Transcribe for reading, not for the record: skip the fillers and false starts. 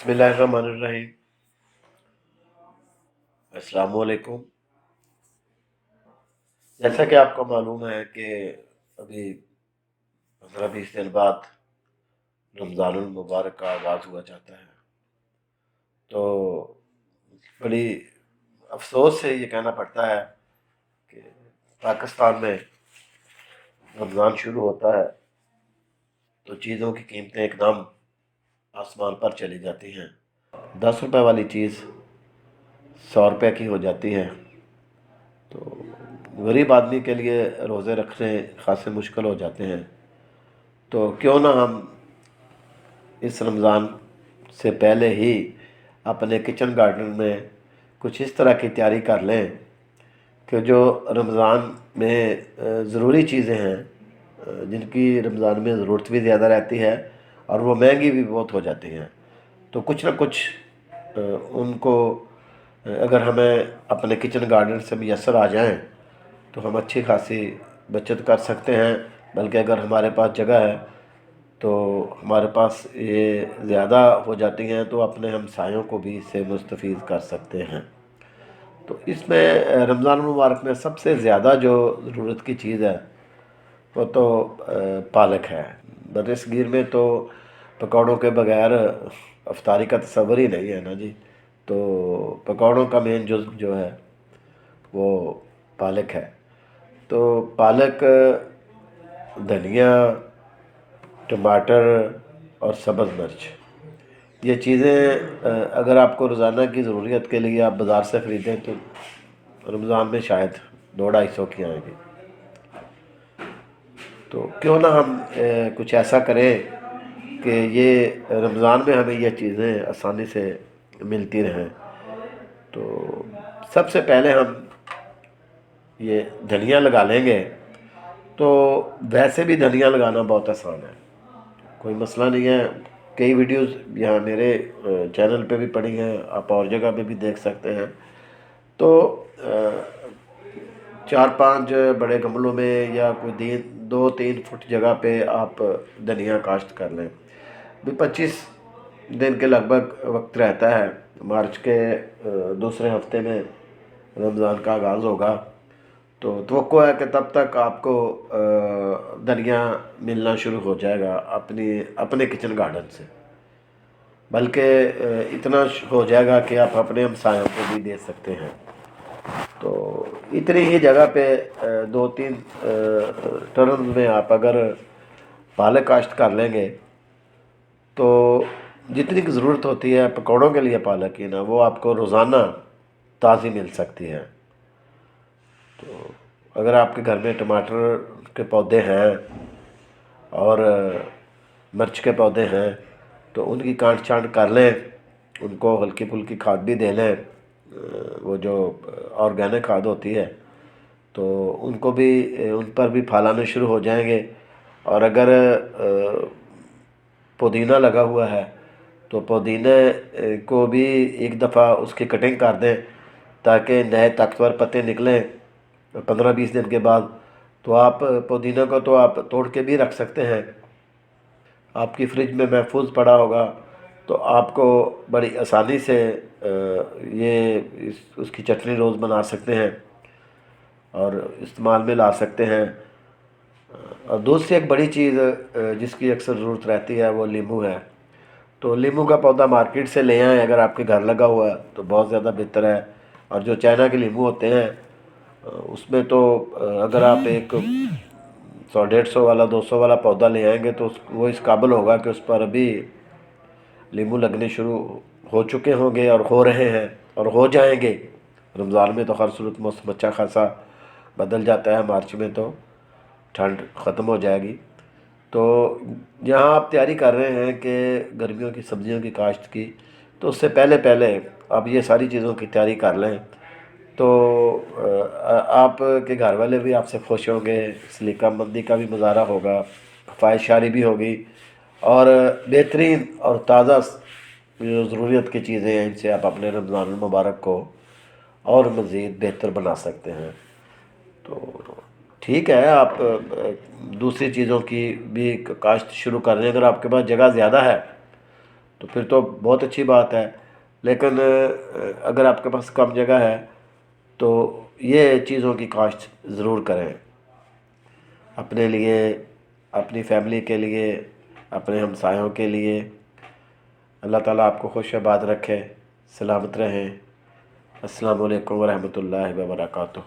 بسم اللہ الرحمن الرحیم۔ السلام علیکم۔ جیسا کہ آپ کو معلوم ہے کہ ابھی 15-20 دن بعد رمضان المبارک کا آغاز ہوا جاتا ہے، تو بڑی افسوس سے یہ کہنا پڑتا ہے کہ پاکستان میں رمضان شروع ہوتا ہے تو چیزوں کی قیمتیں ایک دم آسمان پر چلی جاتی ہیں۔ 10 روپے والی چیز 100 روپے کی ہو جاتی ہے، تو غریب آدمی کے لیے روزے رکھنے خاصے مشکل ہو جاتے ہیں۔ تو کیوں نہ ہم اس رمضان سے پہلے ہی اپنے کچن گارڈن میں کچھ اس طرح کی تیاری کر لیں کہ جو رمضان میں ضروری چیزیں ہیں، جن کی رمضان میں ضرورت بھی زیادہ رہتی ہے اور وہ مہنگی بھی بہت ہو جاتی ہیں، تو کچھ نہ کچھ ان کو اگر ہمیں اپنے کچن گارڈن سے میسر آ جائیں تو ہم اچھی خاصی بچت کر سکتے ہیں۔ بلکہ اگر ہمارے پاس جگہ ہے تو ہمارے پاس یہ زیادہ ہو جاتی ہیں تو اپنے ہمسایوں کو بھی اس سے مستفید کر سکتے ہیں۔ تو اس میں رمضان المبارک میں سب سے زیادہ جو ضرورت کی چیز ہے وہ تو پالک ہے۔ برصغیر میں تو پکوڑوں کے بغیر افطاری کا تصور ہی نہیں ہے نا جی۔ تو پکوڑوں کا مین جز جو ہے وہ پالک ہے۔ تو پالک، دھنیا، ٹماٹر اور سبز مرچ، یہ چیزیں اگر آپ کو روزانہ کی ضروریت کے لیے آپ بازار سے خریدیں تو رمضان میں شاید 200-250 کی آئیں گی۔ تو کیوں نہ ہم کچھ ایسا کریں کہ یہ رمضان میں ہمیں یہ چیزیں آسانی سے ملتی رہیں۔ تو سب سے پہلے ہم یہ دھنیا لگا لیں گے، تو ویسے بھی دھنیا لگانا بہت آسان ہے، کوئی مسئلہ نہیں ہے۔ کئی ویڈیوز یہاں میرے چینل پہ بھی پڑی ہیں، آپ اور جگہ پہ بھی دیکھ سکتے ہیں۔ تو 4-5 بڑے گملوں میں یا کوئی 2-3 فٹ جگہ پہ آپ دھنیا کاشت کر لیں۔ 25 دن کے لگ بھگ وقت رہتا ہے، مارچ کے دوسرے ہفتے میں رمضان کا آغاز ہوگا، تو توقع ہے کہ تب تک آپ کو دھنیا ملنا شروع ہو جائے گا اپنے کچن گارڈن سے۔ بلکہ اتنا ہو جائے گا کہ آپ اپنے ہمسایوں کو بھی دے سکتے ہیں۔ تو اتنی ہی جگہ پہ 2-3 ٹرن میں آپ اگر پالک کاشت کر لیں گے تو جتنی کی ضرورت ہوتی ہے پکوڑوں کے لیے پالک کی نا، وہ آپ کو روزانہ تازی مل سکتی ہے۔ تو اگر آپ کے گھر میں ٹماٹر کے پودے ہیں اور مرچ کے پودے ہیں تو ان کی کانٹ چھانٹ کر لیں، ان کو ہلکی پھلکی کھاد بھی دے لیں، وہ جو آرگینک کھاد ہوتی ہے، تو ان کو بھی ان پر بھی پھل آنے شروع ہو جائیں گے۔ اور اگر پودینہ لگا ہوا ہے تو پودینے کو بھی ایک دفعہ اس کی کٹنگ کر دیں تاکہ نئے طاقتور پتے نکلیں 15-20 دن کے بعد۔ تو آپ پودینہ کو تو آپ توڑ کے بھی رکھ سکتے ہیں، آپ کی فریج میں محفوظ پڑا ہوگا، تو آپ کو بڑی آسانی سے اس کی چٹنی روز بنا سکتے ہیں اور استعمال میں لا سکتے ہیں۔ اور دوسری ایک بڑی چیز جس کی اکثر ضرورت رہتی ہے وہ لیمو ہے۔ تو لیمو کا پودا مارکیٹ سے لے آئیں، اگر آپ کے گھر لگا ہوا ہے تو بہت زیادہ بہتر ہے۔ اور جو چائنا کے لیمو ہوتے ہیں اس میں تو اگر آپ ایک 100-150 والا 200 والا پودا لے آئیں گے تو وہ اس قابل ہوگا کہ اس پر ابھی لیمو لگنے شروع ہو چکے ہوں گے اور ہو رہے ہیں اور ہو جائیں گے۔ رمضان میں تو ہر صورت موسم اچھا خاصا بدل جاتا ہے، مارچ میں تو ٹھنڈ ختم ہو جائے گی۔ تو یہاں آپ تیاری کر رہے ہیں کہ گرمیوں کی سبزیوں کی کاشت کی، تو اس سے پہلے آپ یہ ساری چیزوں کی تیاری کر لیں تو آپ کے گھر والے بھی آپ سے خوش ہوں گے، سلیقہ مندی کا بھی مظاہرہ ہوگا، خواہشاری بھی ہوگی، اور بہترین اور تازہ جو ضروریت کی چیزیں ہیں ان سے آپ اپنے رمضان المبارک کو اور مزید بہتر بنا سکتے ہیں۔ تو ٹھیک ہے، آپ دوسری چیزوں کی بھی کاشت شروع کر رہے ہیں۔ اگر آپ کے پاس جگہ زیادہ ہے تو پھر تو بہت اچھی بات ہے، لیکن اگر آپ کے پاس کم جگہ ہے تو یہ چیزوں کی کاشت ضرور کریں، اپنے لیے، اپنی فیملی کے لیے، اپنے ہمسایوں کے لیے۔ اللہ تعالیٰ آپ کو خوش آباد رکھے، سلامت رہیں۔ السلام علیکم ورحمۃ اللہ وبرکاتہ۔